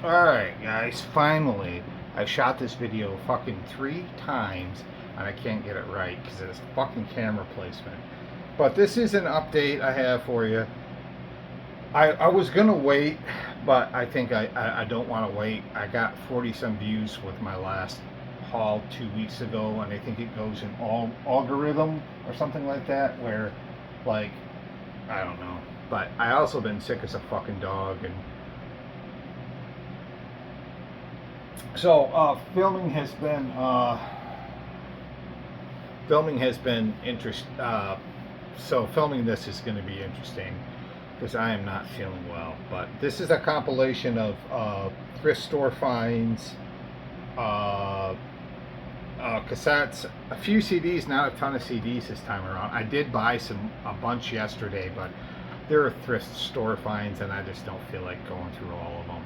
Alright guys, finally, I shot this video fucking 3 times and I can't get it right because it's fucking camera placement. But this is an update I have for you. I was gonna wait, but I think I don't want to wait. I got 40 some views with my last haul 2 weeks ago, and I think it goes in algorithm or something like that, where, like, I don't know. But I also been sick as a fucking dog, and so filming has been so filming this is going to be interesting because I am not feeling well. But this is a compilation of thrift store finds, cassettes, a few CDs, not a ton of CDs this time around. I did buy a bunch yesterday, but there are thrift store finds, and I just don't feel like going through all of them.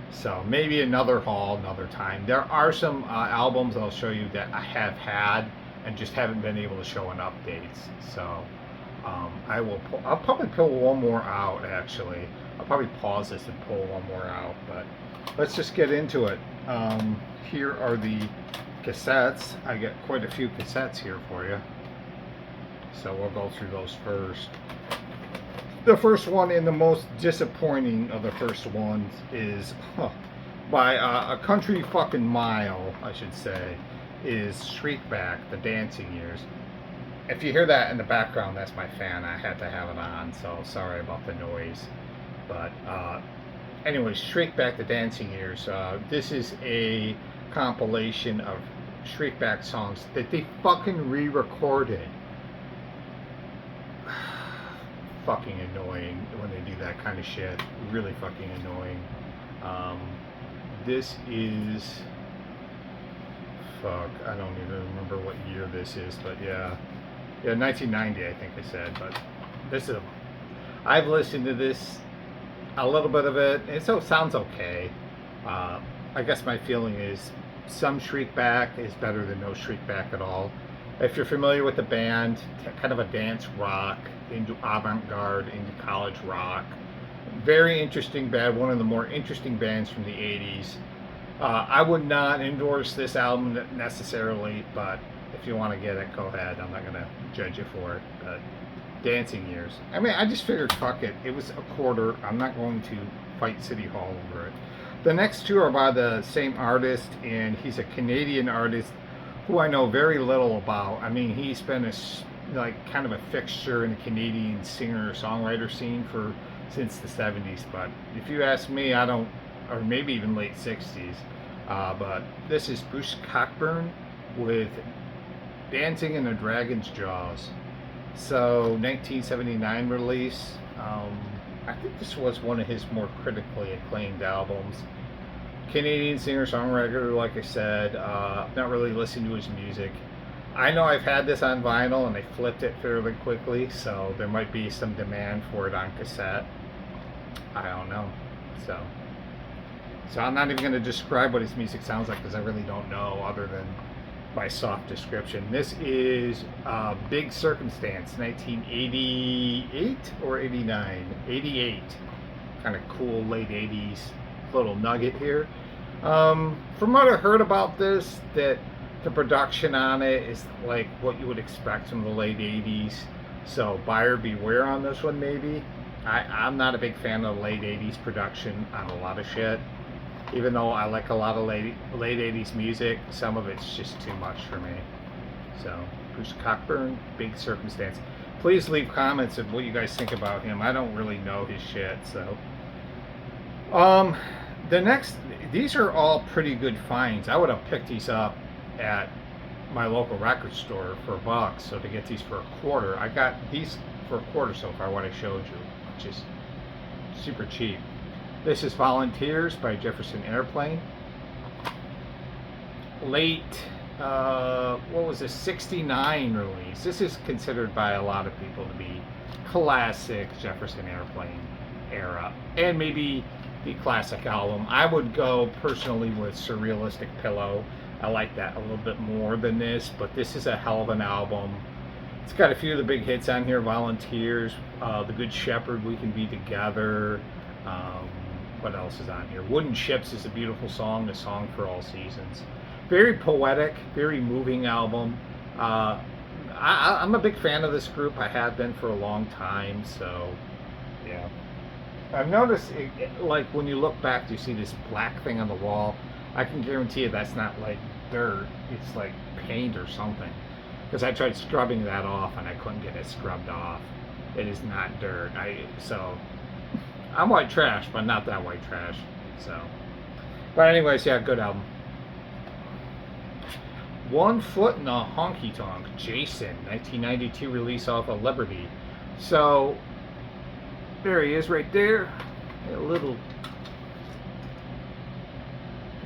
So maybe another haul, another time. There are some albums I'll show you that I have had and just haven't been able to show in updates. So I'll probably pull one more out. Actually, I'll probably pause this and pull one more out. But let's just get into it. Here are the cassettes. I got quite a few cassettes here for you. So we'll go through those first. The first one, and the most disappointing of the first ones, is by a country fucking mile, I should say, is Shriekback, The Dancing Years. If you hear that in the background, that's my fan. I had to have it on, so sorry about the noise. But anyway, Shriekback, The Dancing Years. This is a compilation of Shriekback songs that they fucking re-recorded. Fucking annoying when they do that kind of shit. Really fucking annoying. This is, fuck, I don't even remember what year this is, but yeah, 1990 I think I said. But this is I've listened to this, a little bit of it. It sounds okay. I guess my feeling is some Shriekback is better than no Shriekback at all. If you're familiar with the band, kind of a dance rock, into avant-garde, into college rock. Very interesting band, one of the more interesting bands from the 80s. I would not endorse this album necessarily, but if you want to get it, go ahead. I'm not going to judge you for it. But Dancing Years. I mean, I just figured, fuck it. It was a quarter. I'm not going to fight City Hall over it. The next two are by the same artist, and he's a Canadian artist who I know very little about. I mean, he's been kind of a fixture in the Canadian singer-songwriter scene since the 70s. But if you ask me, I don't, or maybe even late 60s. But this is Bruce Cockburn with Dancing in a Dragon's Jaws. So 1979 release. I think this was one of his more critically acclaimed albums. Canadian singer-songwriter, like I said. Not really listening to his music. I know I've had this on vinyl and they flipped it fairly quickly, so there might be some demand for it on cassette. I don't know. So I'm not even going to describe what his music sounds like because I really don't know other than my soft description. This is Big Circumstance, 1988 or 89? 88. Kind of cool late 80s little nugget here. From what I heard about this, that the production on it is like what you would expect from the late 80s. So buyer beware on this one, maybe. I'm not a big fan of the late 80s production on a lot of shit. Even though I like a lot of late 80s music, some of it's just too much for me. So, Bruce Cockburn, Big Circumstance. Please leave comments of what you guys think about him. I don't really know his shit, so. These are all pretty good finds. I would have picked these up at my local record store for $1. So to get these for a quarter, I got these for a quarter so far, what I showed you, which is super cheap. This is Volunteers by Jefferson Airplane. Late, what was this, 69 release. This is considered by a lot of people to be classic Jefferson Airplane era, and maybe the classic album. I would go personally with Surrealistic Pillow. I like that a little bit more than this, but this is a hell of an album. It's got a few of the big hits on here. Volunteers, The Good Shepherd, We Can Be Together, what else is on here? Wooden Ships is a beautiful song, a song for all seasons. Very poetic, very moving album. I'm a big fan of this group. I have been for a long time, so yeah. I've noticed, like when you look back, you see this black thing on the wall. I can guarantee you that's not like dirt. It's like paint or something. Because I tried scrubbing that off and I couldn't get it scrubbed off. It is not dirt. So I'm white trash, but not that white trash. So, but anyways, yeah, good album. 1 Foot in a Honky Tonk, Jason, 1992 release off of Liberty. So there he is right there, a little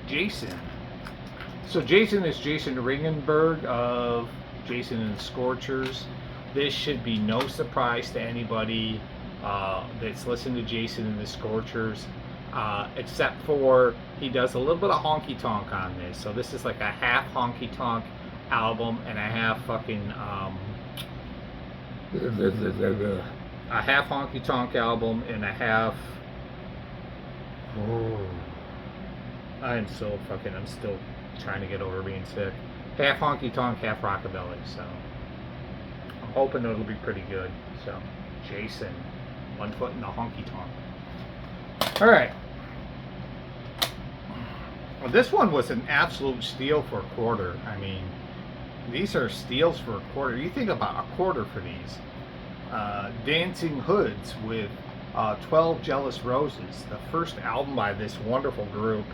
Jason. So Jason is Jason Ringenberg of Jason and the Scorchers. This should be no surprise to anybody that's listened to Jason and the Scorchers, except for he does a little bit of honky tonk on this. So this is like a half honky tonk album and a half fucking a half honky tonk album and a half. Oh, I'm still trying to get over being sick. Half honky tonk, half rockabilly. So I'm hoping it'll be pretty good. So Jason, 1 Foot in the Honky Tonk. All right. Well, this one was an absolute steal for a quarter. I mean, these are steals for a quarter. You think about a quarter for these. Dancing Hoods with 12 Jealous Roses, the first album by this wonderful group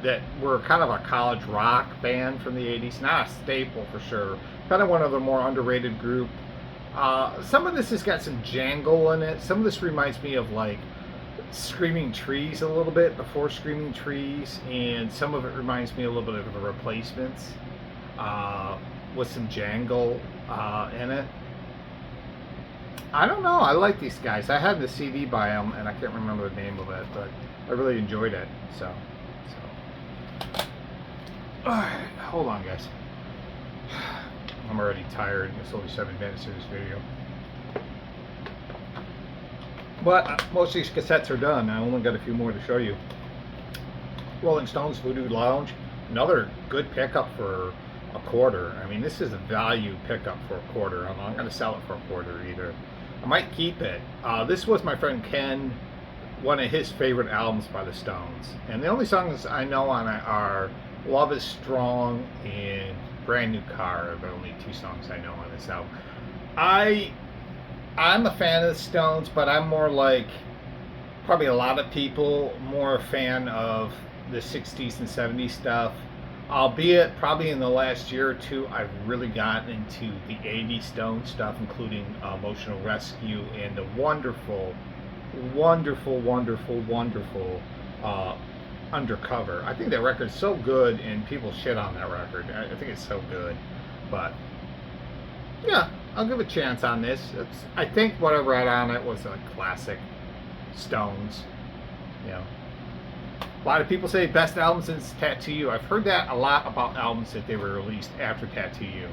that were kind of a college rock band from the 80s. Not a staple for sure. Kind of one of the more underrated group. Some of this has got some jangle in it. Some of this reminds me of like Screaming Trees a little bit, before Screaming Trees, and some of it reminds me a little bit of the Replacements with some jangle in it. I don't know. I like these guys. I had the CD by them, and I can't remember the name of it, but I really enjoyed it. So. All right, hold on, guys. I'm already tired. It's only 7 minutes of this video. But most of these cassettes are done. I only got a few more to show you. Rolling Stones Voodoo Lounge, another good pickup for a quarter. I mean, this is a value pickup for a quarter. I'm not going to sell it for a quarter either. I might keep it. This was my friend Ken, one of his favorite albums by the Stones. And the only songs I know on it are Love is Strong and Brand New Car. The only 2 songs I know on this album. I'm a fan of the Stones, but I'm more like probably a lot of people, more a fan of the 60s and 70s stuff. Albeit probably in the last year or 2 I've really gotten into the 80s Stone stuff, including Emotional Rescue and the wonderful Undercover. I think that record's so good, and people shit on that record. I think it's so good, but yeah, I'll give a chance on this. I think what I read on it was a classic Stones. You know, a lot of people say best album since Tattoo You. I've heard that a lot about albums that they were released after Tattoo You.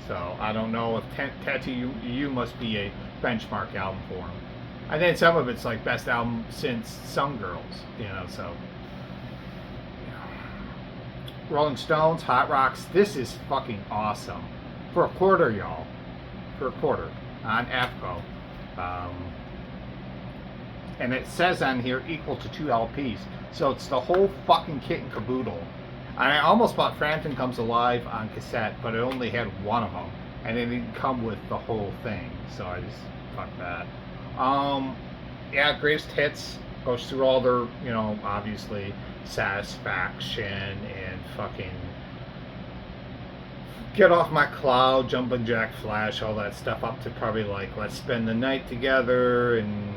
So I don't know if Tattoo You must be a benchmark album for them. And then some of it's like best album since Some Girls, you know, so. Rolling Stones, Hot Rocks, this is fucking awesome. For a quarter, y'all. For a quarter. On AFCO. And it says on here equal to 2 LPs. So it's the whole fucking kit and caboodle. I almost bought Frampton Comes Alive on cassette, but it only had one of them. And it didn't come with the whole thing. So I just, fuck that. Yeah, Greatest Hits goes through all their, you know, obviously Satisfaction and fucking Get Off My Cloud, Jumpin' Jack Flash, all that stuff, up to probably like Let's Spend the Night Together and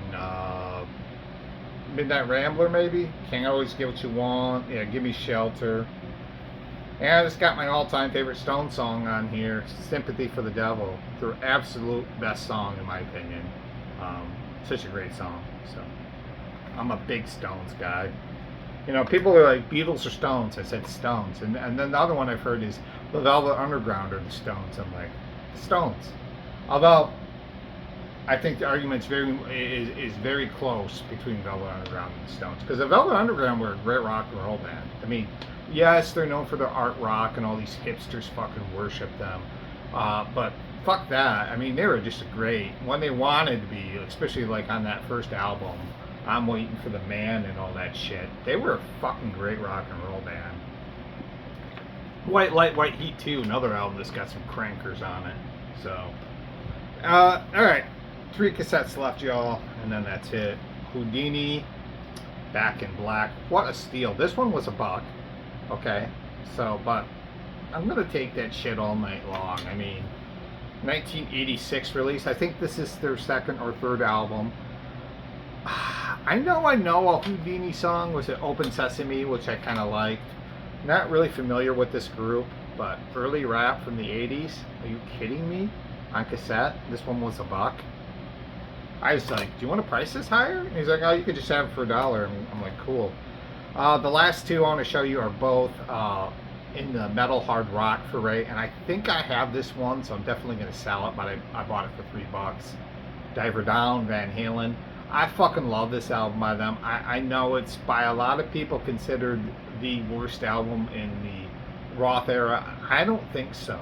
Midnight Rambler, maybe. Can't Always Get What You Want. Yeah, Give Me Shelter. And I just got my all-time favorite Stone song on here, Sympathy for the Devil. Their absolute best song, in my opinion. Such a great song. So I'm a big Stones guy. You know, people are like, Beatles or Stones? I said Stones. And then the other one I've heard is the Velvet Underground or the Stones. I'm like, Stones. Although, I think the argument's is very close between Velvet Underground and the Stones, because the Velvet Underground were a great rock and roll band. I mean, yes, they're known for their art rock, and all these hipsters fucking worship them, but fuck that. I mean, they were just a great, when they wanted to be, especially like on that first album, I'm Waiting for the Man and all that shit. They were a fucking great rock and roll band. White Light, White Heat too, another album that's got some crankers on it. So, all right, 3 cassettes left, y'all, and then that's it. Houdini, Back in Black. What a steal! This one was $1. Okay, so but I'm gonna take that shit all night long. I mean, 1986 release. I think this is their second or third album. I know a Houdini song. Was it Open Sesame, which I kind of liked. Not really familiar with this group, but early rap from the 80s. Are you kidding me? On cassette, this one was $1. I was like, do you want to price this higher? And he's like, oh, you could just have it for $1. And I'm like, cool. The last two I want to show you are both in the metal hard rock foray, and I think I have this one, so I'm definitely going to sell it, but I bought it for $3. Diver Down, Van Halen. I fucking love this album by them. I know it's by a lot of people considered the worst album in the Roth era. I don't think so.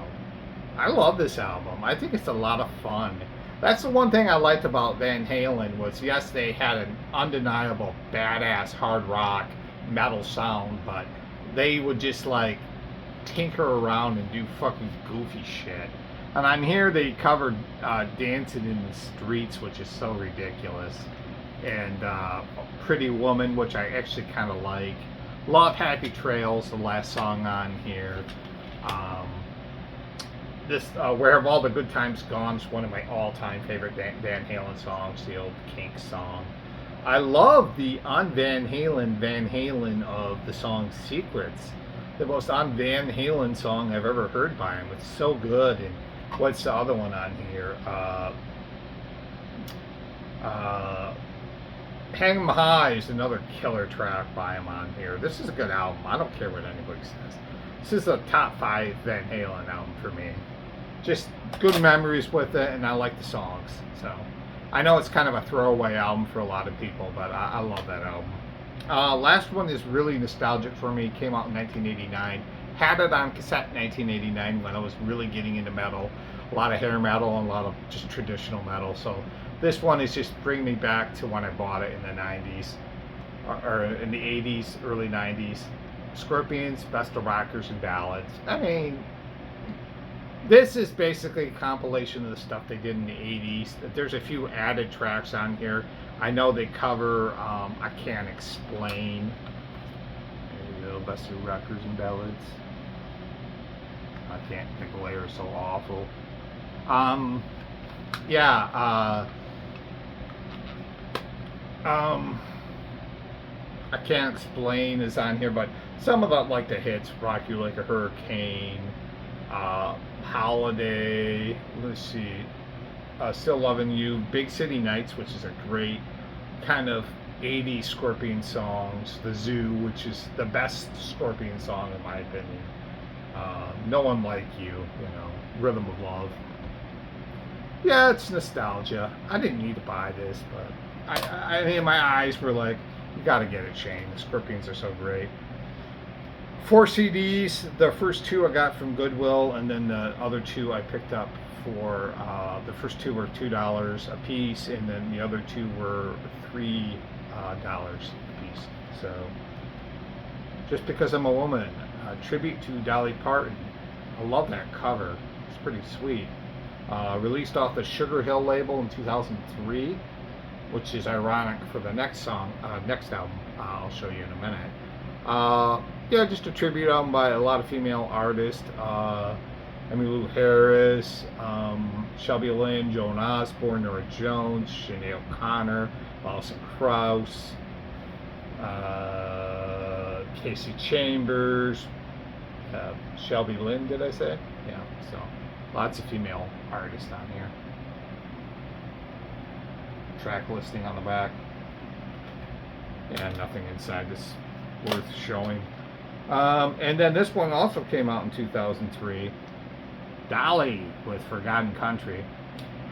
I love this album. I think it's a lot of fun. That's the one thing I liked about Van Halen was, yes, they had an undeniable badass hard rock metal sound, but they would just like tinker around and do fucking goofy shit. And on here they covered Dancing in the Streets, which is so ridiculous, and Pretty Woman, which I actually kind of like. Love Happy Trails, the last song on here. This Where Have All the Good Times Gone is one of my all-time favorite Van Halen songs, the old Kink song. I love the on Van Halen of the song Secrets. The most on Van Halen song I've ever heard by him. It's so good. And what's the other one on here? Hang 'em High is another killer track by him on here. This is a good album. I don't care what anybody says. This is a top 5 Van Halen album for me. Just good memories with it, and I like the songs. So I know it's kind of a throwaway album for a lot of people, but I love that album. Last one is really nostalgic for me. Came out in 1989. Had it on cassette in 1989 when I was really getting into metal. A lot of hair metal and a lot of just traditional metal. So this one is just bringing me back to when I bought it in the 90s. Or in the 80s, early 90s. Scorpions, Best of Rockers and Ballads. I mean, this is basically a compilation of the stuff they did in the 80s. There's a few added tracks on here. I know they cover I Can't Explain. There you go, Best of Rockers and Ballads. I can't think the layer is so awful. I Can't Explain is on here, but some of the, like the hits, Rock You Like a Hurricane, Holiday, let's see, Still Loving You, Big City Nights, which is a great kind of 80s Scorpion songs, The Zoo, which is the best Scorpion song in my opinion, No One Like You, Rhythm of Love. Yeah, it's nostalgia. I didn't need to buy this, but I mean, my eyes were like, you gotta get it, Shane. The Scorpions are so great. 4 CDs. The first 2 I got from Goodwill, and then the other 2 I picked up for, the first 2 were $2 a piece, and then the other 2 were $3 a piece. So, Just Because I'm a Woman, a tribute to Dolly Parton. I love that cover. It's pretty sweet. Released off the Sugar Hill label in 2003, which is ironic for the next song, next album I'll show you in a minute. Yeah, just a tribute album by a lot of female artists. Emmylou Harris, Shelby Lynne, Joan Osborne, Nora Jones, Sinead O'Connor, Alison Krauss, Casey Chambers, Shelby Lynne, did I say? Yeah, so lots of female artists on here. Track listing on the back. Yeah, nothing inside this worth showing. And then this one also came out in 2003. Dolly with Forgotten Country.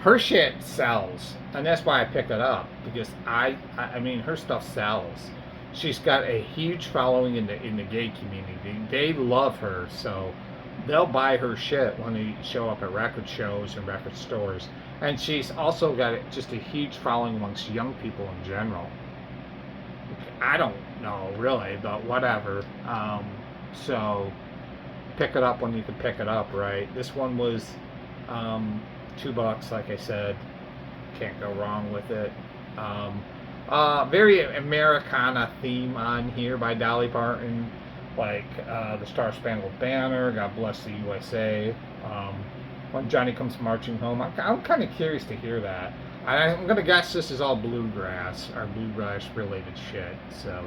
her shit sells, and that's why I pick it up, because I mean, her stuff sells. She's got a huge following in the gay community. They love her, so they'll buy her shit when they show up at record shows and record stores. And she's also got just a huge following amongst young people in general. I don't know really, but whatever. So pick it up when you can pick it up, right? This one was $2, like I said. Can't go wrong with it. Very Americana theme on here by Dolly Parton, like the Star Spangled Banner, God Bless the USA. When Johnny Comes Marching Home, I'm kind of curious to hear that. I'm gonna guess this is all bluegrass or bluegrass related shit. So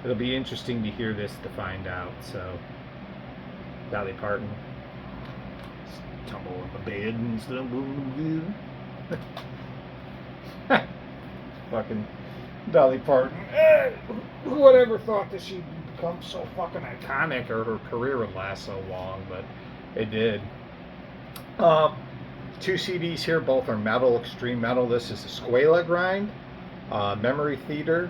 it'll be interesting to hear this to find out. So Dolly Parton, tumble in the bed and stumble in the bed. Fucking Dolly Parton. Whoever thought that she'd become so fucking iconic, or her career would last so long, but it did. 2 CDs here, both are metal, extreme metal. This is the Squala Grind, Memory Theater.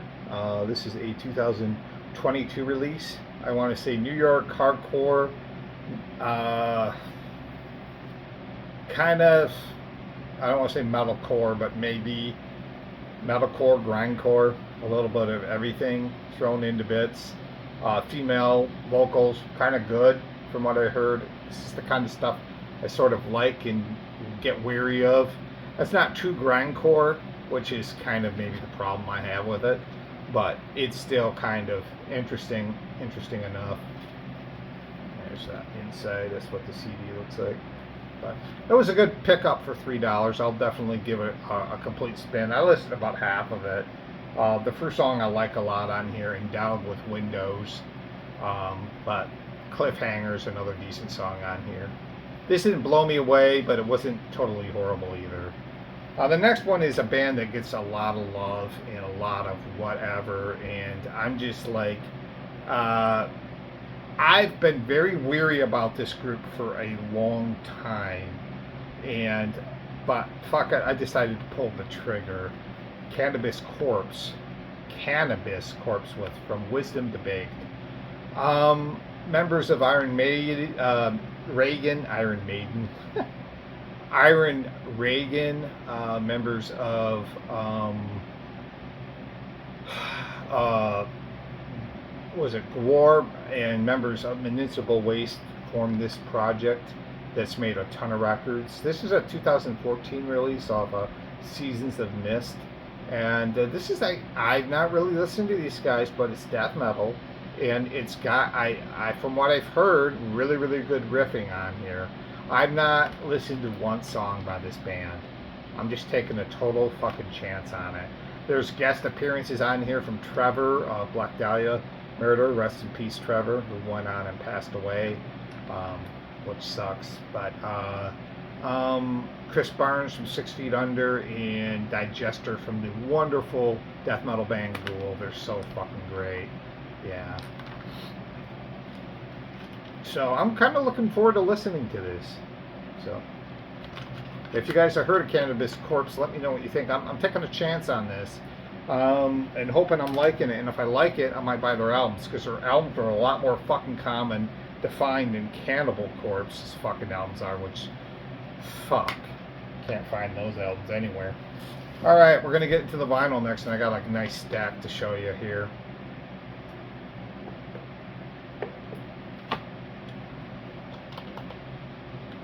This is a 2022 release. I want to say New York hardcore, kind of, I don't want to say metalcore, but maybe metalcore, grindcore, a little bit of everything thrown into bits. Female vocals, kind of good from what I heard. This is the kind of stuff I sort of like and get weary of. It's not true grindcore, which is kind of maybe the problem I have with it, but it's still kind of interesting enough. There's that inside. That's what the CD looks like. But it was a good pickup for $3. I'll definitely give it a complete spin. I listened to about half of it. The first song I like a lot on here, Endowed with Windows, but Cliffhanger's another decent song on here. This didn't blow me away, but it wasn't totally horrible either. The next one is a band that gets a lot of love and a lot of whatever, and I'm just like, I've been very weary about this group for a long time, but fuck it, I decided to pull the trigger. Cannabis Corpse with From Wisdom to Baked. Members of Iron Maiden, members of was it Gwar, and members of Municipal Waste formed this project that's made a ton of records. This is a 2014 release off Seasons of Mist, and this is I've not really listened to these guys, but it's death metal, and it's got I from what I've heard, really good riffing on here. I've not listened to one song by this band. I'm just taking a total fucking chance on it. There's guest appearances on here from Trevor of Black Dahlia Murder, rest in peace Trevor, who went on and passed away, which sucks. But Chris Barnes from 6 Feet Under, and Digester from the wonderful death metal band Ghoul. They're so fucking great. Yeah. So I'm kind of looking forward to listening to this. So if you guys have heard of Cannabis Corpse, let me know what you think. I'm taking a chance on this, and hoping I'm liking it. And if I like it, I might buy their albums, because their albums are a lot more fucking common defined than Cannibal Corpse's fucking albums are, which, fuck, can't find those albums anywhere. Alright, we're gonna get into the vinyl next, and I got like a nice stack to show you here.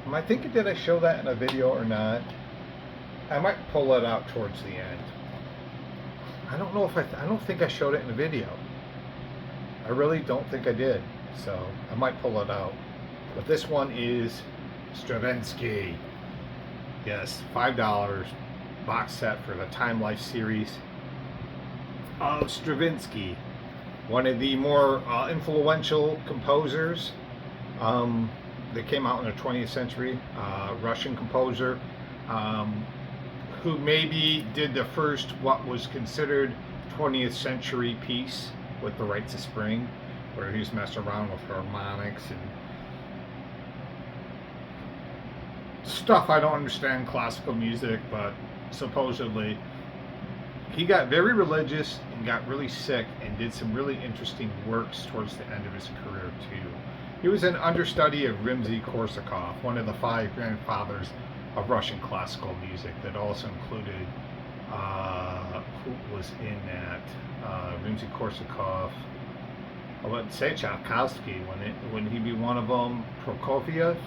Am I thinking, did I show that in a video or not? I might pull it out towards the end. I don't know if I don't think I showed it in a video. I really don't think I did. So I might pull it out. But this one is Stravinsky. Yes, $5 box set for the Time Life series of Stravinsky. One of the more influential composers. That came out in the 20th century, Russian composer, who maybe did the first what was considered 20th century piece with The Rites of Spring, where he was messing around with harmonics and stuff. I don't understand classical music, but supposedly he got very religious and got really sick and did some really interesting works towards the end of his career too. He was an understudy of Rimsky-Korsakov, one of the five grandfathers of Russian classical music. That also included who was in that Rimsky-Korsakov. I wouldn't say Tchaikovsky. Wouldn't he be one of them? Prokofiev.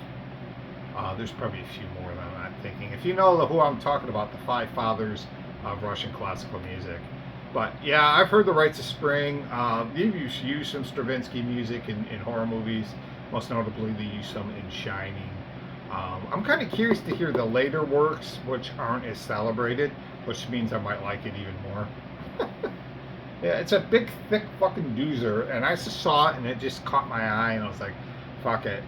There's probably a few more that I'm not thinking. If you know who I'm talking about, the five fathers of Russian classical music. But yeah, I've heard the Rites of Spring. They use some Stravinsky music in horror movies. Most notably, they use some in Shining. I'm kind of curious to hear the later works, which aren't as celebrated, which means I might like it even more. Yeah, it's a big, thick fucking doozer, and I just saw it and it just caught my eye, and I was like, fuck it.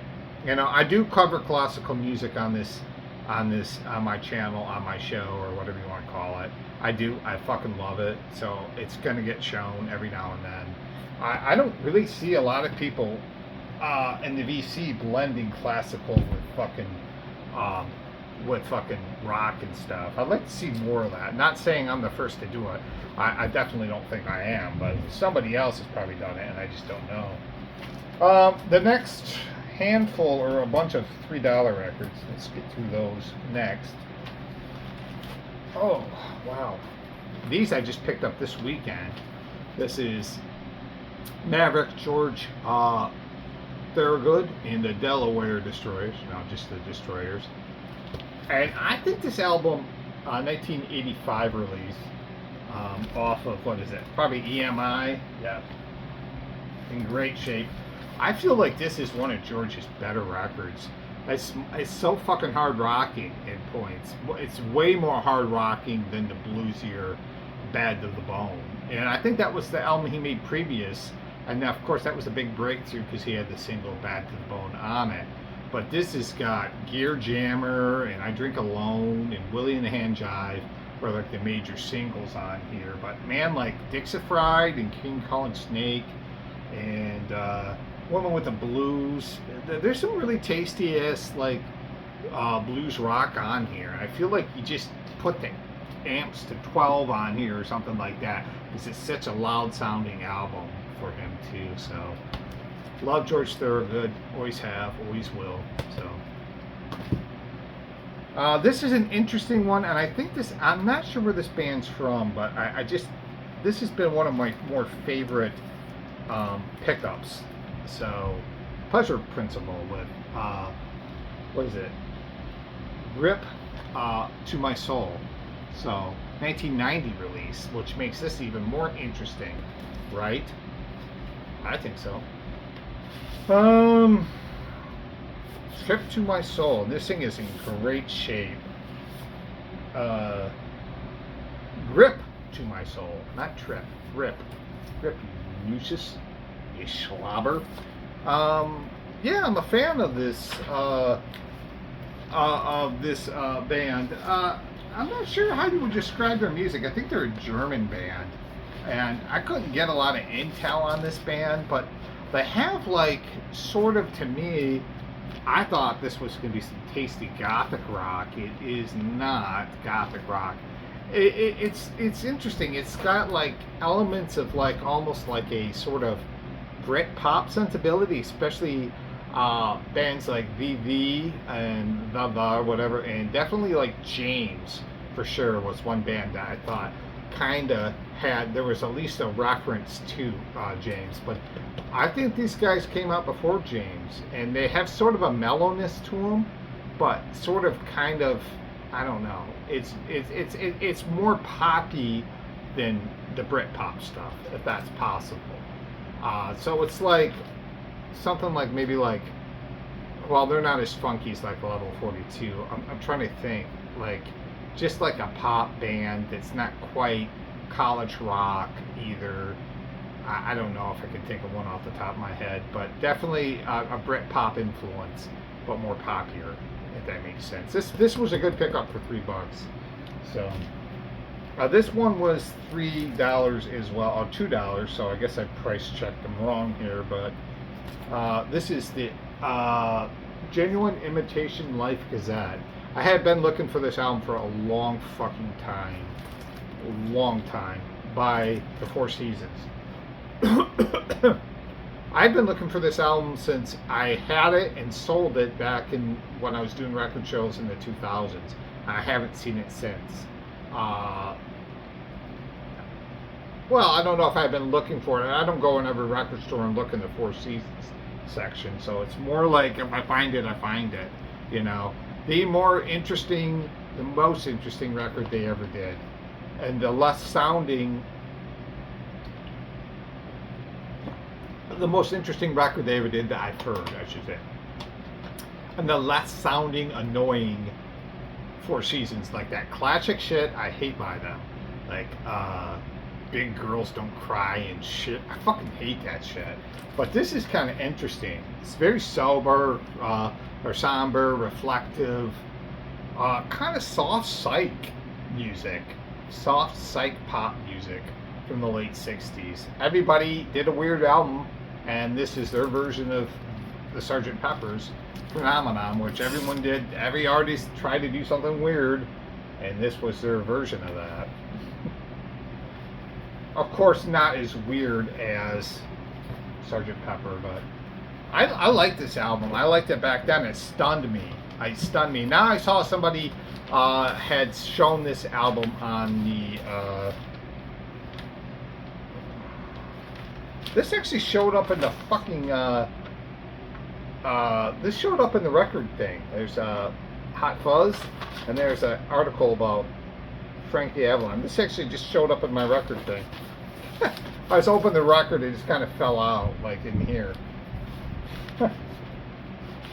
You know, I do cover classical music on my channel, on my show, or whatever you want to call it. I fucking love it. So it's gonna get shown every now and then. I don't really see a lot of people in the VC blending classical with fucking rock and stuff. I'd like to see more of that. Not saying I'm the first to do it. I definitely don't think I am, but somebody else has probably done it, and I just don't know. The next handful or a bunch of $3 records. Let's get through those next. Oh, wow. These I just picked up this weekend. This is Maverick George Thorogood in the Delaware Destroyers. No, just the Destroyers. And I think this album, 1985 release, off of, what is it? Probably EMI. Yeah. In great shape. I feel like this is one of George's better records. It's so fucking hard rocking in points. It's way more hard rocking than the bluesier Bad to the Bone. And I think that was the album he made previous. And of course that was a big breakthrough because he had the single Bad to the Bone on it. But this has got Gear Jammer and I Drink Alone and Willie and the Hand Jive were like the major singles on here. But man, like Dixified and King Calling Snake and Woman with the Blues. There's some really tasty ass like blues rock on here. I feel like you just put the amps to 12 on here or something like that because it's such a loud sounding album for him too. So love George Thorogood, always have, always will. So this is an interesting one, and I think this, I'm not sure where this band's from, but this has been one of my more favorite pickups. So, Pleasure Principle with, what is it? Grip to My Soul. So, 1990 release, which makes this even more interesting, right? I think so. Trip to My Soul. This thing is in great shape. Grip to My Soul, not trip. Grip. Grip, Lucius. You slobber. Yeah, I'm a fan of this band. I'm not sure how you would describe their music. I think they're a German band, and I couldn't get a lot of intel on this band, but they have like sort of, to me, I thought this was going to be some tasty gothic rock. It is not gothic rock. It's interesting. It's got like elements of like almost like a sort of Brit pop sensibility, especially bands like VV and the whatever, and definitely like James for sure was one band that I thought kind of had, there was at least a reference to James, but I think these guys came out before James, and they have sort of a mellowness to them, but sort of kind of, I don't know, it's more poppy than the Brit pop stuff, if that's possible. So it's like something like maybe like, well, they're not as funky as like Level 42. I'm trying to think, like just like a pop band that's not quite college rock either. I don't know if I can think of one off the top of my head, but definitely a Brit pop influence, but more popular, if that makes sense. This was a good pickup for $3. So this one was $3 as well, or $2. So I guess I price checked them wrong here, but this is the Genuine Imitation Life Gazette. I had been looking for this album for a long fucking time. Long time. By the Four Seasons. I've been looking for this album since I had it and sold it back in when I was doing record shows in the 2000s. I haven't seen it since. Well, I don't know if I've been looking for it. I don't go in every record store and look in the Four Seasons section. So it's more like if I find it, I find it. You know, the most interesting record they ever did, and the most interesting record they ever did that I've heard, I should say, and the less sounding, annoying Four Seasons, like that classic shit. I hate by them, like Big Girls Don't Cry and shit. I fucking hate that shit. But this is kind of interesting. It's very sober, or somber, reflective, kind of soft psych music, soft psych pop music from the late 60s. Everybody did a weird album, and this is their version of the Sgt. Pepper's phenomenon, which everyone did. Every artist tried to do something weird, and this was their version of that. Of course, not as weird as Sgt. Pepper, but I like this album. I liked it back then. It stunned me. Now I saw somebody had shown this album on the this actually showed up in the fucking this showed up in the record thing. There's Hot Fuzz, and there's an article about Frankie Avalon. This actually just showed up in my record thing. I was opening the record, it just kind of fell out, like in here.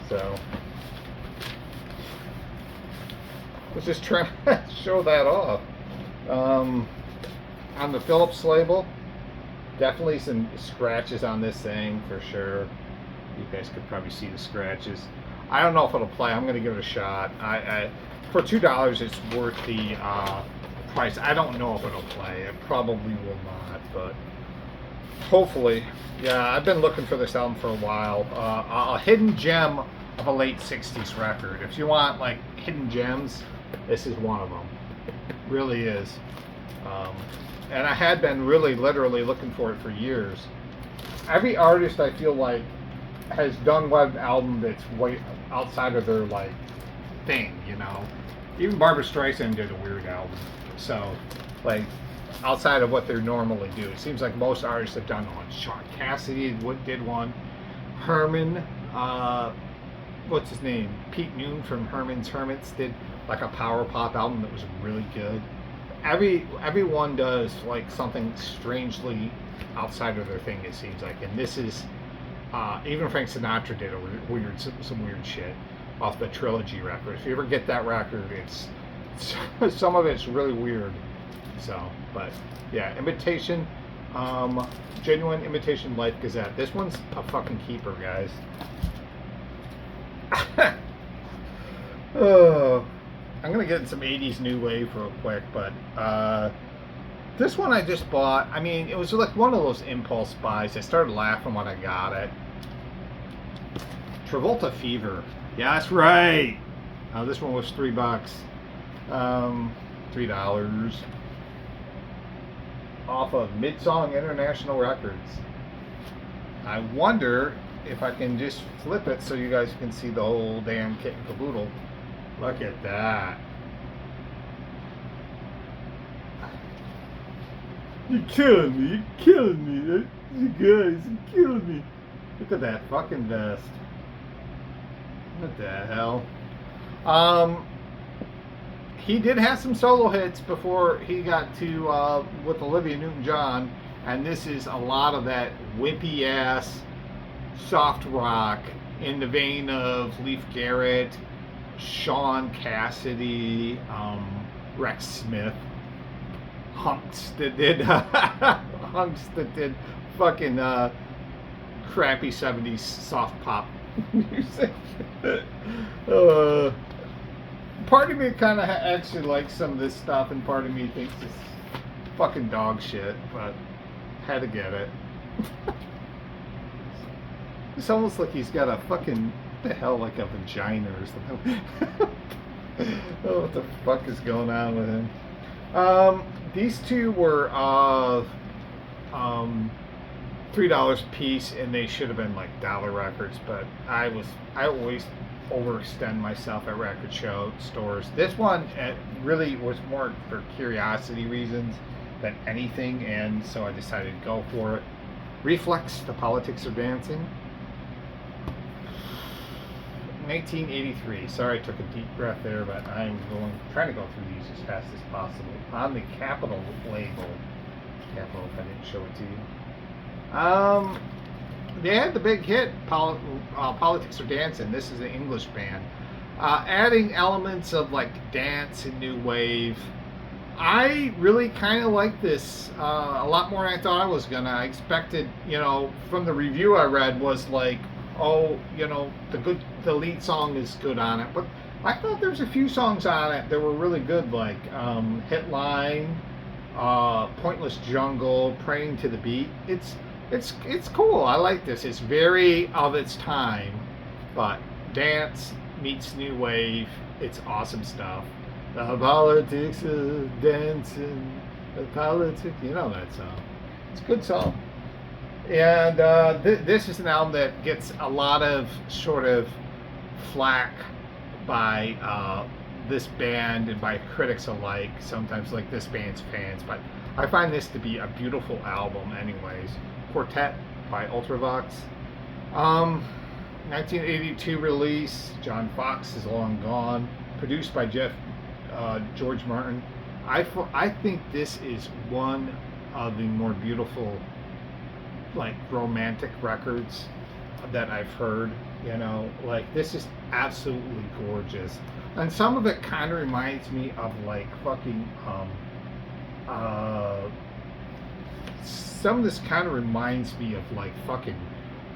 So let's just try to show that off. On the Phillips label, definitely some scratches on this thing for sure. You guys could probably see the scratches. I don't know if it'll play. I'm going to give it a shot. For $2, it's worth the price. I don't know if it'll play. It probably will not, but hopefully. Yeah, I've been looking for this album for a while. A hidden gem of a late 60s record. If you want like hidden gems, this is one of them. Really is. And I had been really literally looking for it for years. Every artist I feel like has done one album that's way outside of their like thing, you know. Even Barbra Streisand did a weird album. So, like, outside of what they normally do. It seems like most artists have done one. Sean Cassidy did one. Herman, what's his name? Pete Noone from Herman's Hermits did like a power pop album that was really good. Everyone does like something strangely outside of their thing, it seems like. And this is, even Frank Sinatra did some weird shit off the Trilogy record. If you ever get that record, it's some of it's really weird. So, but yeah, Imitation, Genuine Imitation Life Gazette. This one's a fucking keeper, guys. Oh, I'm gonna get some 80s new wave real quick, but this one I just bought. I mean, it was like one of those impulse buys. I started laughing when I got it. Travolta Fever. Yeah, that's right. This one was $3. $3 off of Midsong International Records. I wonder if I can just flip it so you guys can see the whole damn kit and caboodle. Look at that. You're killing me. You're killing me. You guys are killing me. Look at that fucking vest. What the hell? He did have some solo hits before he got to with Olivia Newton-John, and this is a lot of that wimpy ass soft rock in the vein of Leif Garrett, Sean Cassidy, Rex Smith, hunks that did fucking crappy 70s soft pop music. Part of me kind of actually likes some of this stuff, and part of me thinks it's fucking dog shit, but had to get it. It's almost like he's got a fucking, what the hell, like a vagina or something. Oh, what the fuck is going on with him? These two were $3 a piece, and they should have been like dollar records. But I always overextend myself at record show stores. This one really was more for curiosity reasons than anything, and so I decided to go for it. Reflex, The Politics of Dancing. 1983. Sorry, I took a deep breath there, but I'm trying to go through these as fast as possible. On the Capitol label, Capitol, if I didn't show it to you. They had the big hit, Politics of Dancing. This is an English band, adding elements of like dance and new wave. I really kind of like this a lot more than I thought I was gonna. I expected, from the review I read was like, oh, the lead song is good on it, but I thought there was a few songs on it that were really good, like Hitline, Pointless Jungle, Praying to the Beat. It's cool. I like this. It's very of its time, but dance meets new wave. It's awesome stuff. The politics of dancing, the politics, that song. It's a good song. And this is an album that gets a lot of sort of flack by this band and by critics alike, sometimes like this band's fans, but I find this to be a beautiful album anyways. Quartet by Ultravox. 1982 release. John Fox is long gone. Produced by George Martin. I think this is one of the more beautiful, like, romantic records that I've heard. Like, this is absolutely gorgeous, and some of it kind of reminds me of like fucking some of this kind of reminds me of like fucking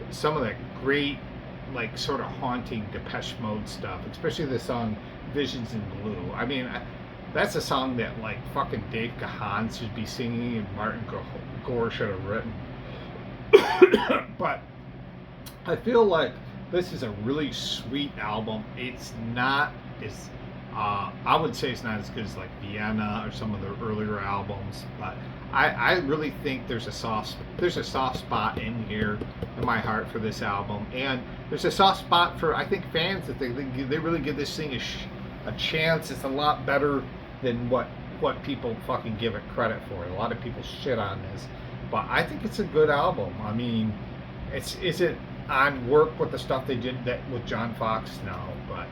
some of that great, like, sort of haunting Depeche Mode stuff, especially the song Visions in Blue. I mean, that's a song that like fucking Dave Gahan should be singing and Martin Gore should have written. But I feel like this is a really sweet album. It's not as I would say it's not as good as like Vienna or some of the earlier albums, but I really think there's a soft spot in here in my heart for this album, and there's a soft spot for, I think, fans that they really give this thing a chance. It's a lot better than what people fucking give it credit for. A lot of people shit on this, but I think it's a good album. I mean, is it on work with the stuff they did that with John Fox? No, but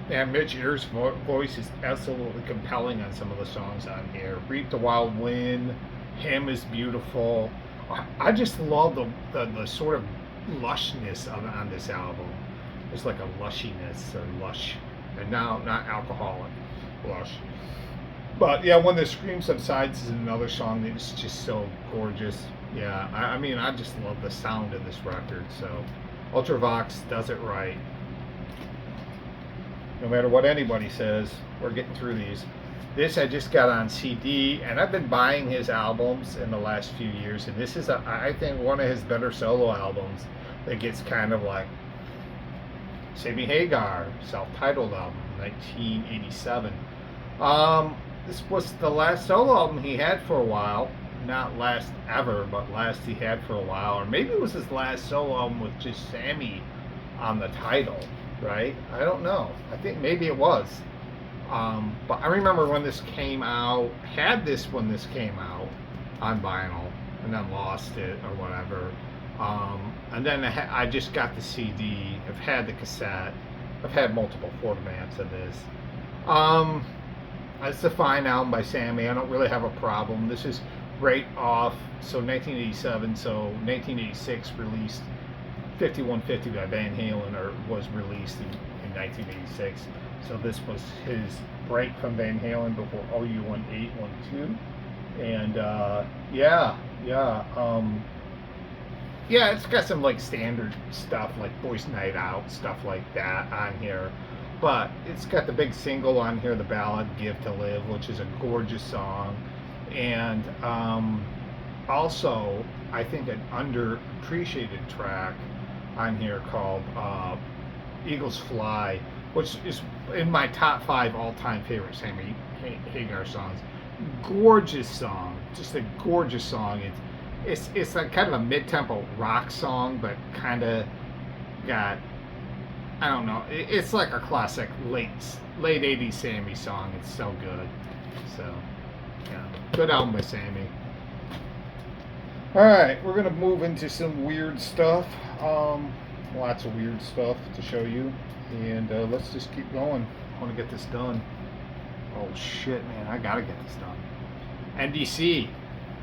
and Mitch Ear's voice is absolutely compelling on some of the songs on here. Reap the Wild Wind, Him is beautiful. I just love the sort of lushness on this album. There's like a lushiness or lush, and now not alcoholic lush. But yeah, When the Scream Subsides is another song that's just so gorgeous. Yeah, I mean, I just love the sound of this record. So Ultravox does it right. No matter what anybody says, we're getting through these. This I just got on CD, and I've been buying his albums in the last few years, and this is, I think, one of his better solo albums that gets kind of like Sammy Hagar, self-titled album, 1987. This was the last solo album he had for a while. Not last ever, but last he had for a while. Or maybe it was his last solo album with just Sammy on the title, right? I don't know. I think maybe it was. But I remember when this came out, had this when this came out on vinyl, and then lost it or whatever. And then I just got the CD. I've had the cassette. I've had multiple formats of this. It's a fine album by Sammy. I don't really have a problem. This is right off, so 1987, so 1986 released 5150 by Van Halen, or was released in 1986. So this was his break from Van Halen before OU1812. And yeah, it's got some like standard stuff like Boys Night Out, stuff like that on here. But it's got the big single on here, the ballad Give to Live, which is a gorgeous song. And also, I think an underappreciated track on here called Eagles Fly, which is in my top 5 all-time favorite Sammy Hagar songs. Gorgeous song, just a gorgeous song. It's like kind of a mid-tempo rock song, but kind of got, I don't know, it's like a classic late 80s Sammy song. It's so good. So yeah, good album by Sammy. Alright, we're gonna move into some weird stuff. Lots of weird stuff to show you, and let's just keep going. I want to get this done. Oh shit, man, I gotta get this done. NDC,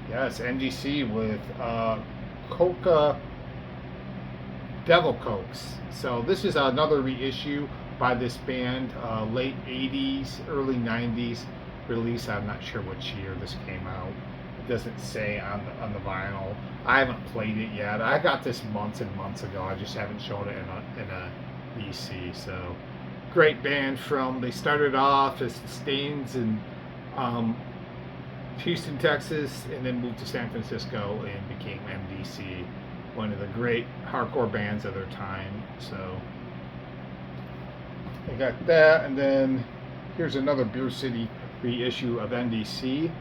yes, NDC with Coca Devil Cokes. So this is another reissue by this band, late 80s, early 90s release. I'm not sure which year this came out. It doesn't say on the vinyl. I haven't played it yet. I got this months and months ago. I just haven't shown it in a VC. So great band they started off as Stains in Houston, Texas, and then moved to San Francisco and became MDC, one of the great hardcore bands of their time. So I got that, and then here's another Beer City reissue of NDC.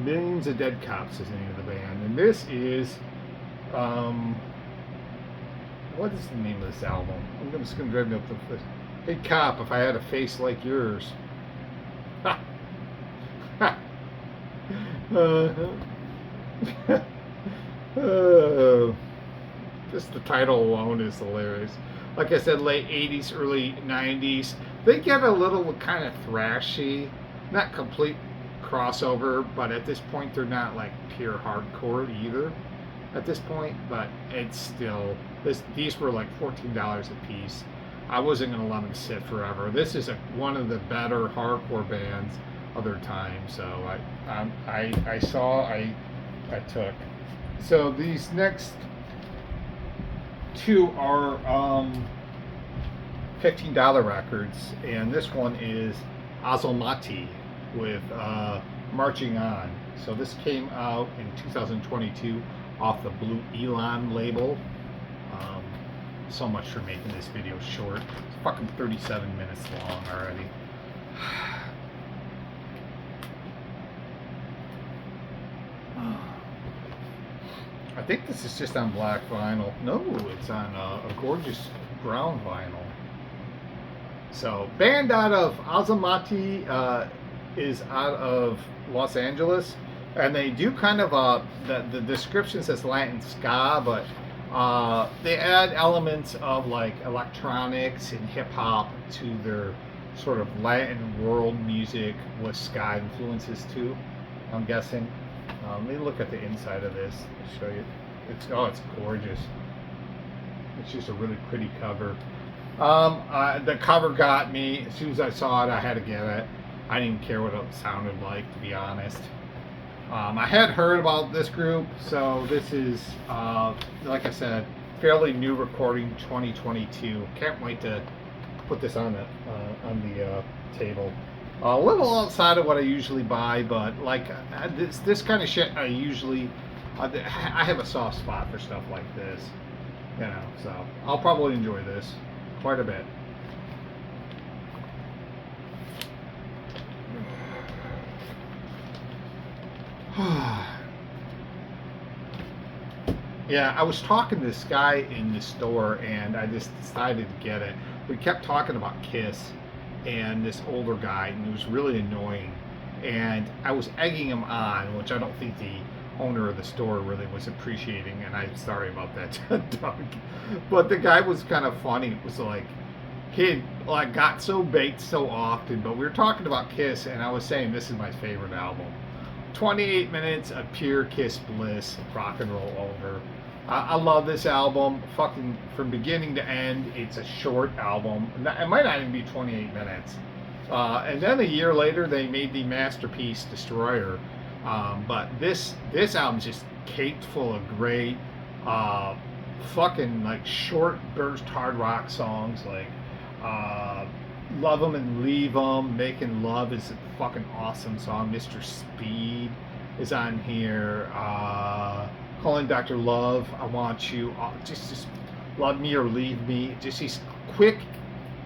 Millions of Dead Cops is the name of the band, and this is what is the name of this album? I'm just gonna drive me up the first. Hey cop, if I had a face like yours. Ha. Ha. Just the title alone is hilarious. Like I said, late 80s, early 90s. They get a little kind of thrashy, not complete crossover, but at this point they're not like pure hardcore either at this point, but it's still, these were like $14 a piece. I wasn't going to let them sit forever. This is one of the better hardcore bands of their time, so I took. So these next two are $15 records, and this one is Azomati with Marching On. So this came out in 2022 off the Blue Elon label. So much for making this video short. It's fucking 37 minutes long already. I think this is just on black vinyl. No, it's on a gorgeous brown vinyl. So, band out of Azomati is out of Los Angeles, and they do kind of the description says Latin ska, but they add elements of like electronics and hip hop to their sort of Latin world music with ska influences too, I'm guessing. Let me look at the inside of this. I'll show you. It's gorgeous. It's just a really pretty cover. The cover got me. As soon as I saw it, I had to get it. I didn't care what it sounded like, to be honest. I had heard about this group, so this is, like I said, fairly new recording, 2022. Can't wait to put this on the table. A little outside of what I usually buy, but like this kind of shit, I usually I have a soft spot for stuff like this, you know. So I'll probably enjoy this quite a bit. Yeah, I was talking to this guy in the store, and I just decided to get it. We kept talking about Kiss and this older guy, and it was really annoying. And I was egging him on, which I don't think the owner of the store really was appreciating, and I'm sorry about that, Doug. But the guy was kind of funny. It was like, he like got so baked so often, but we were talking about Kiss, and I was saying this is my favorite album. 28 minutes of pure Kiss bliss, rock and roll over. I love this album, fucking from beginning to end. It's a short album. It might not even be 28 minutes. And then a year later, they made the masterpiece Destroyer. But this album's just caked full of great, fucking like short burst hard rock songs like Love 'Em and Leave 'Em, Making Love is a fucking awesome song. Mr. Speed is on here. Calling Dr. Love, I Want You. Just Love Me or Leave Me. Just these quick,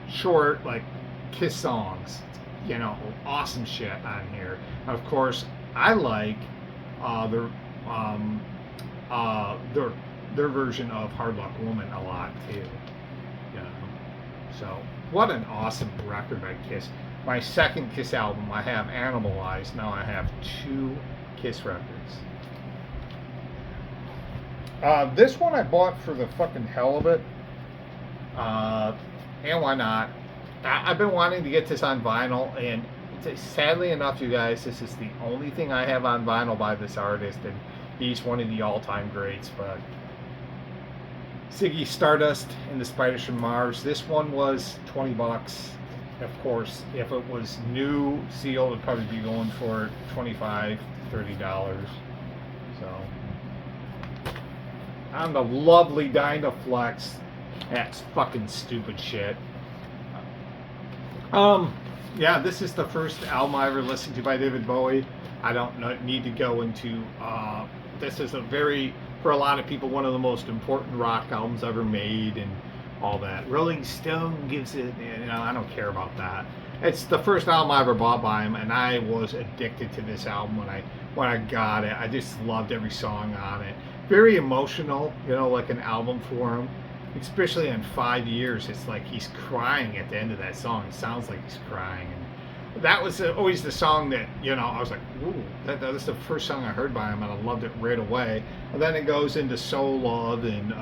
short, like, Kiss songs. You know, awesome shit on here. Of course, I like their their version of Hard Luck Woman a lot too. You know, so what an awesome record by Kiss. My second Kiss album, I have Animalized. Now I have 2 Kiss records. This one I bought for the fucking hell of it. And why not? I've been wanting to get this on vinyl, and sadly enough, you guys, this is the only thing I have on vinyl by this artist, and he's one of the all-time greats. But Ziggy Stardust and the Spiders from Mars. This one was $20. Of course, if it was new, sealed, it'd probably be going for $25, $30. So, on the lovely Dynaflex. That's fucking stupid shit. Yeah, this is the first album I ever listened to by David Bowie. I don't need to go into, this is for a lot of people, one of the most important rock albums ever made and all that. Rolling Stone gives it, I don't care about that. It's the first album I ever bought by him, and I was addicted to this album when I got it. I just loved every song on it. Very emotional, like an album for him. Especially in 5 years, it's like he's crying at the end of that song. It sounds like he's crying. And that was always the song that, I was like, ooh, that was the first song I heard by him, and I loved it right away. And then it goes into Soul Love and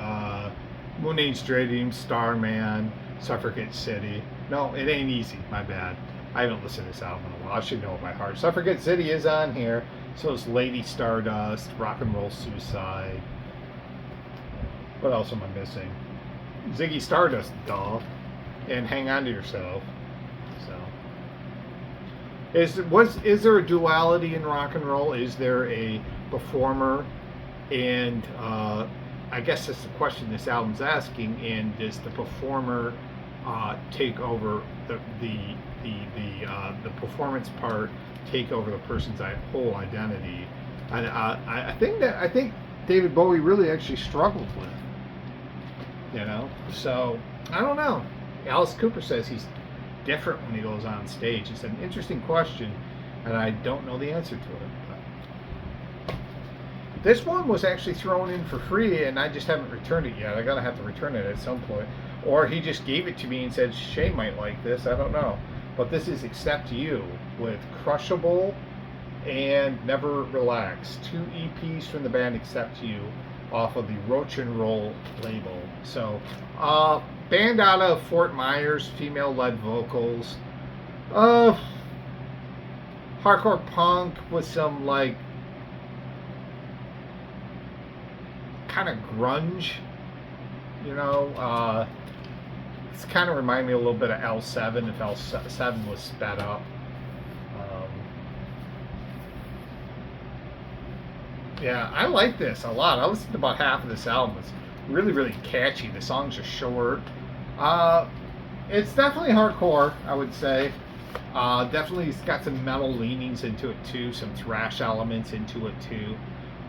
Moon Age Dream, Starman, Suffragette City. No, it ain't easy, my bad. I haven't listened to this album in a while. I should know it by heart. Suffragette City is on here. So is Lady Stardust, Rock and Roll Suicide. What else am I missing? Ziggy Stardust, doll, and Hang On to Yourself. So, is there a duality in rock and roll? Is there a performer, and I guess that's the question this album's asking. And does the performer take over the performance part, take over the person's whole identity? And I think David Bowie really actually struggled with. So I don't know. Alice Cooper says he's different when he goes on stage. It's an interesting question, and I don't know the answer to it. But this one was actually thrown in for free, and I just haven't returned it yet. I gotta have to return it at some point, or he just gave it to me and said Shane might like this. I don't know, but this is Accept You with Crushable and Never Relax, 2 EPs from the band Accept You, off of the Roach and Roll label. So, band out of Fort Myers, female-led vocals. Hardcore punk with some, kind of grunge. It's kind of remind me a little bit of L7 if L7 was sped up. Yeah, I like this a lot. I listened to about half of this album. It's really, really catchy. The songs are short. It's definitely hardcore, I would say. Definitely it's got some metal leanings into it too, some thrash elements into it too,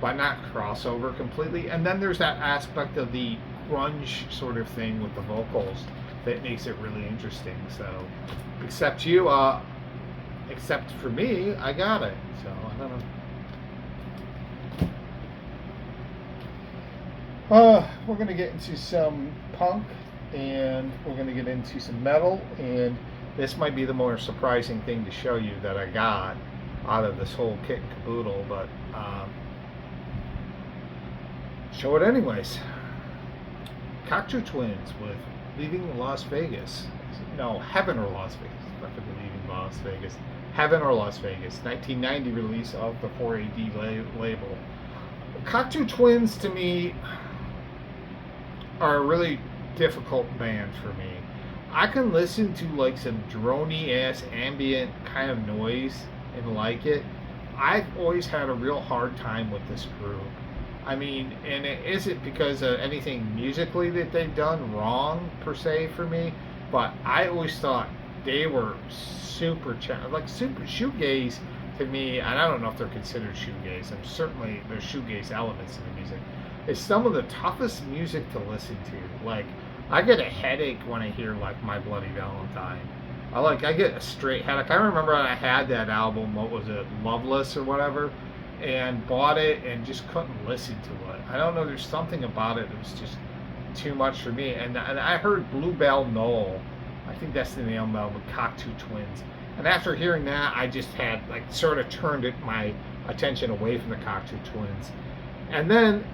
but not crossover completely. And then there's that aspect of the grunge sort of thing with the vocals that makes it really interesting. So, except for me, I got it. So, I don't know. We're going to get into some punk, and we're going to get into some metal, and this might be the more surprising thing to show you that I got out of this whole kit and caboodle, but show it anyways. Cocteau Twins with Leaving Las Vegas. No, Heaven or Las Vegas. Definitely Leaving Las Vegas. Heaven or Las Vegas. 1990 release of the 4AD label. Cocteau Twins, to me, are a really difficult band for me. I can listen to some droney ass ambient kind of noise and like it. I've always had a real hard time with this group. I mean, and it isn't because of anything musically that they've done wrong per se for me, but I always thought they were super shoegaze to me, and I don't know if they're considered shoegaze. And certainly there's shoegaze elements in the music. It's some of the toughest music to listen to. I get a headache when I hear like My Bloody Valentine. I get a straight headache. I remember I had that album, what was it, Loveless or whatever, and bought it and just couldn't listen to it. I don't know, there's something about it that was just too much for me. And I heard Bluebell Knoll. I think that's the name of the Cocteau Twins. And after hearing that, I just had like sort of turned my attention away from the Cocteau Twins. And then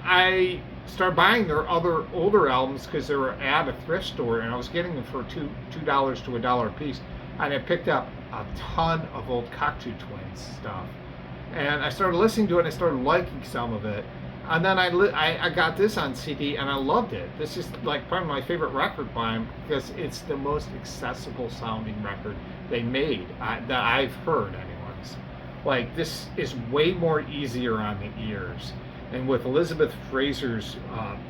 I started buying their other older albums because they were at a thrift store, and I was getting them for $2 to $1 a piece. And I picked up a ton of old Cocteau Twins stuff, and I started listening to it, and I started liking some of it. And then I got this on CD, and I loved it. This is like probably my favorite record by them because it's the most accessible sounding record they made that I've heard, anyways. Like, this is way more easier on the ears. And with Elizabeth Fraser's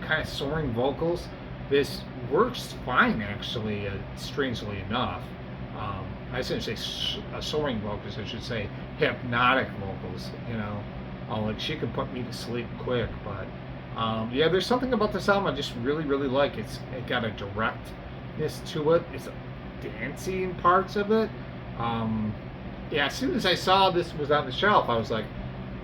kind of soaring vocals, this works fine, actually, strangely enough. I shouldn't say soaring vocals, I should say hypnotic vocals, you know. Like, she could put me to sleep quick, but yeah, there's something about this album I just really, really like. It got a directness to it. It's dancey in parts of it. Yeah, as soon as I saw this was on the shelf, I was like,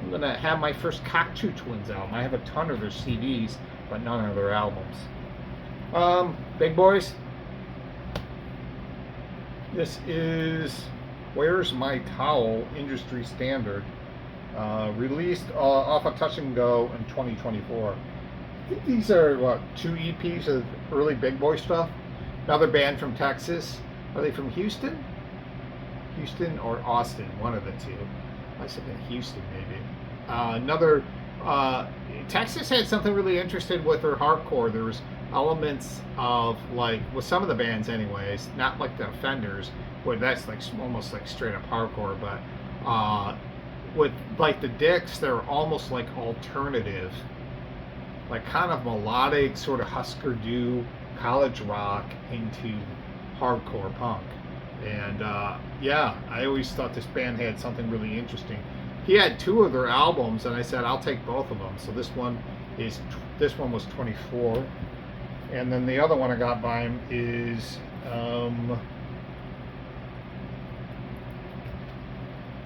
I'm going to have my first Cocteau Twins album. I have a ton of their CDs, but none of their albums. Big boys. This is Where's My Towel, industry standard. Released off of Touch and Go in 2024. I think these are, what, 2 EPs of early Big Boy stuff. Another band from Texas. Are they from Houston? Houston or Austin, one of the two. I said in Houston, maybe. Texas had something really interesting with their hardcore. There was elements of, like, with some of the bands anyways, not like the Offenders, where that's like almost like straight up hardcore, but with like the Dicks, they're almost like alternative, like kind of melodic, sort of Husker Du, college rock into hardcore punk. And yeah, I always thought this band had something really interesting. He had 2 of their albums, and I said I'll take both of them. So this one was 24, and then the other one I got by him is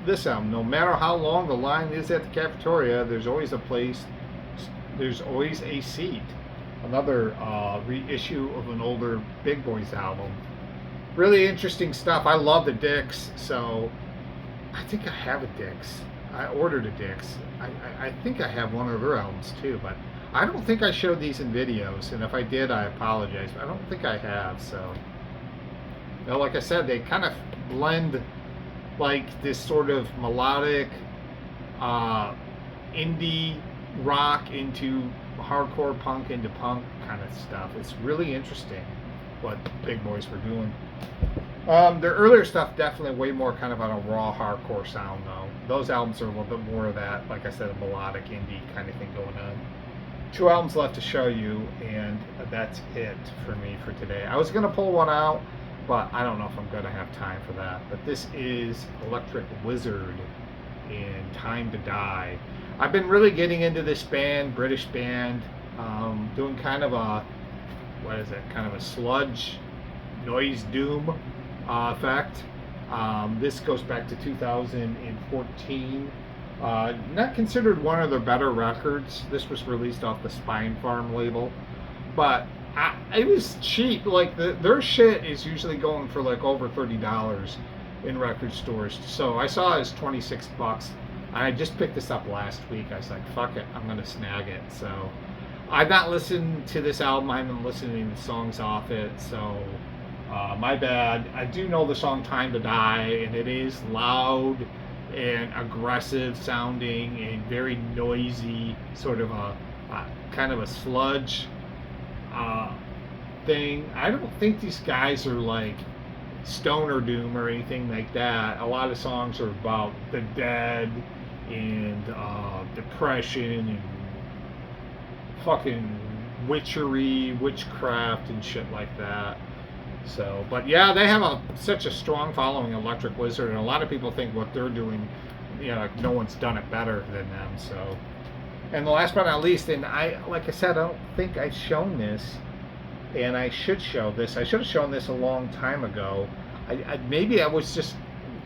this album. No matter how long the line is at the cafeteria, there's always a place. There's always a seat. Another reissue of an older Big Boys album. Really interesting stuff. I love the Dicks, so I think I have a Dicks. I ordered a Dicks. I think I have one of their albums too, but I don't think I showed these in videos, and if I did, I apologize. But I don't think I have, so. You know, like I said, they kind of blend like this sort of melodic indie rock into hardcore punk into punk kind of stuff. It's really interesting what Big Boys were doing. Their earlier stuff definitely way more kind of on a raw hardcore sound though. Those albums are a little bit more of that, like I said, a melodic indie kind of thing going on. 2 albums left to show you, and that's it for me for today. I was going to pull one out, but I don't know if I'm going to have time for that. But this is Electric Wizard in Time to Die. I've been really getting into this band, British band, doing kind of a, what is it, kind of a sludge noise doom effect. This goes back to 2014. Not considered one of their better records. This was released off the Spine Farm label, but it was cheap. Like their shit is usually going for like over $30 in record stores. So I saw it as 26 bucks. I just picked this up last week. I was like, fuck it, I'm gonna snag it. So I've not listened to this album. I haven't listened to any songs off it. So my bad. I do know the song Time to Die, and it is loud and aggressive sounding and very noisy, sort of a kind of a sludge thing. I don't think these guys are like stoner doom or anything like that. A lot of songs are about the dead and depression and fucking witchery, witchcraft and shit like that. So, but yeah, they have such a strong following, Electric Wizard, and a lot of people think what they're doing, you know, no one's done it better than them. So, and the last but not least, and like I said, I don't think I've shown this and I should show this. I should have shown this a long time ago. Maybe I was just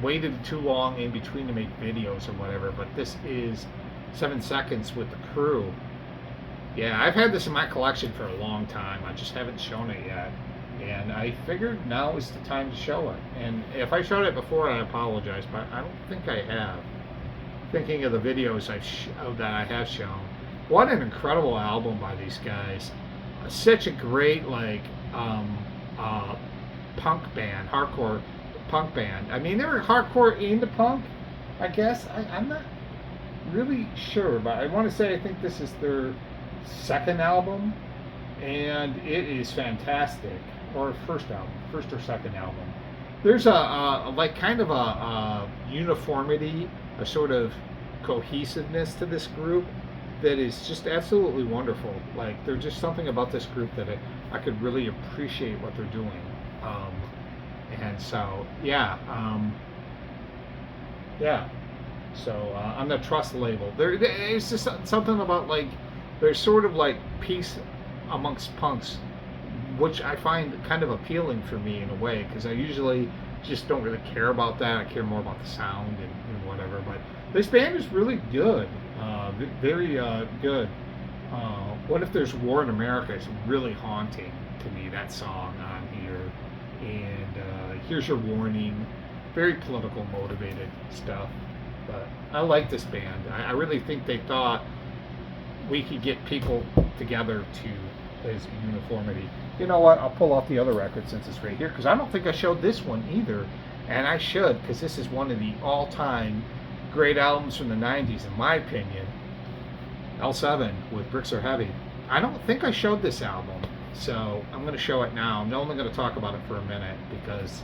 waited too long in between to make videos or whatever, but this is 7 Seconds with the Crew. Yeah, I've had this in my collection for a long time. I just haven't shown it yet. And I figured now is the time to show it. And if I showed it before, I apologize, but I don't think I have. Thinking of the videos that I have shown. What an incredible album by these guys. Such a great, like, punk band, hardcore punk band. I mean, they were hardcore into punk, I guess. I'm not really sure, but I want to say I think this is their second album, and it is fantastic. Or first or second album. There's a like kind of a uniformity, a sort of cohesiveness to this group that is just absolutely wonderful. Like, there's just something about this group that I could really appreciate what they're doing. And so, yeah. Yeah. So, on the Trust label, there's just something about, like, there's sort of like peace amongst punks, which I find kind of appealing for me in a way, because I usually just don't really care about that. I care more about the sound and whatever. But this band is really good, very good. What If There's War in America is really haunting to me, that song on here. And Here's Your Warning, very political motivated stuff. But I like this band. I really think they thought we could get people together to as uniformity. You know what? I'll pull off the other record since it's right here, because I don't think I showed this one either, and I should, because this is one of the all-time great albums from the 90s, in my opinion. L7 with Bricks Are Heavy. I don't think I showed this album, so I'm going to show it now. I'm only going to talk about it for a minute, because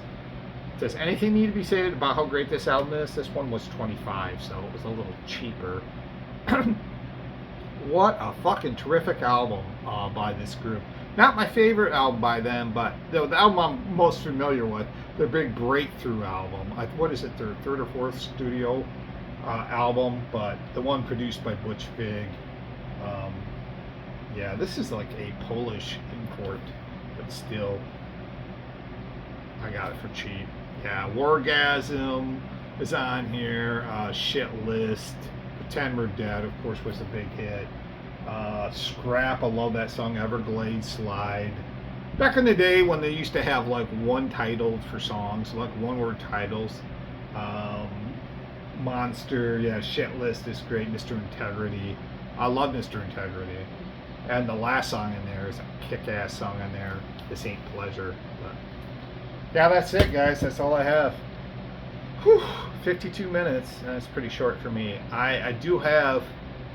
does anything need to be said about how great this album is? This one was $25, so it was a little cheaper. What a fucking terrific album by this group. Not my favorite album by them, but the album I'm most familiar with, their big breakthrough album. What is it, their third or fourth studio album, but the one produced by Butch Vig. Yeah, this is like a Polish import, but still, I got it for cheap. Yeah, Wargasm is on here. Shit List. Pretend We're Dead, of course, was a big hit. Scrap, I love that song. Everglades Slide. Back in the day when they used to have like one title for songs, like one-word titles. Monster, yeah, Shit List is great. Mr. Integrity. I love Mr. Integrity. And the last song in there is a kick-ass song in there. This Ain't Pleasure. But yeah, that's it, guys. That's all I have. Whew, 52 minutes. That's pretty short for me. I do have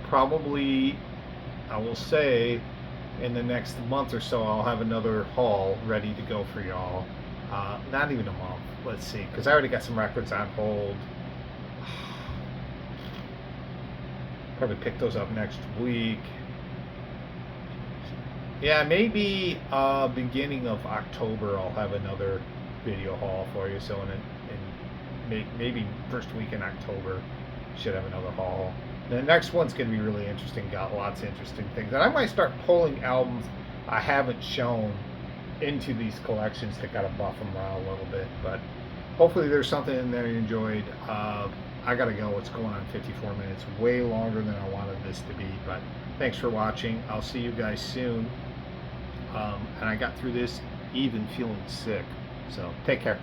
probably, I will say, in the next month or so, I'll have another haul ready to go for y'all. Not even a month. Let's see, because I already got some records on hold. Probably pick those up next week. Yeah, maybe beginning of October I'll have another video haul for you. So in maybe first week in October should have another haul. The next one's going to be really interesting. Got lots of interesting things, and I might start pulling albums I haven't shown into these collections to kind of buff them around a little bit. But hopefully there's something in there you enjoyed. I gotta go. It's going on 54 minutes, way longer than I wanted this to be. But thanks for watching. I'll see you guys soon. And I got through this even feeling sick. So take care.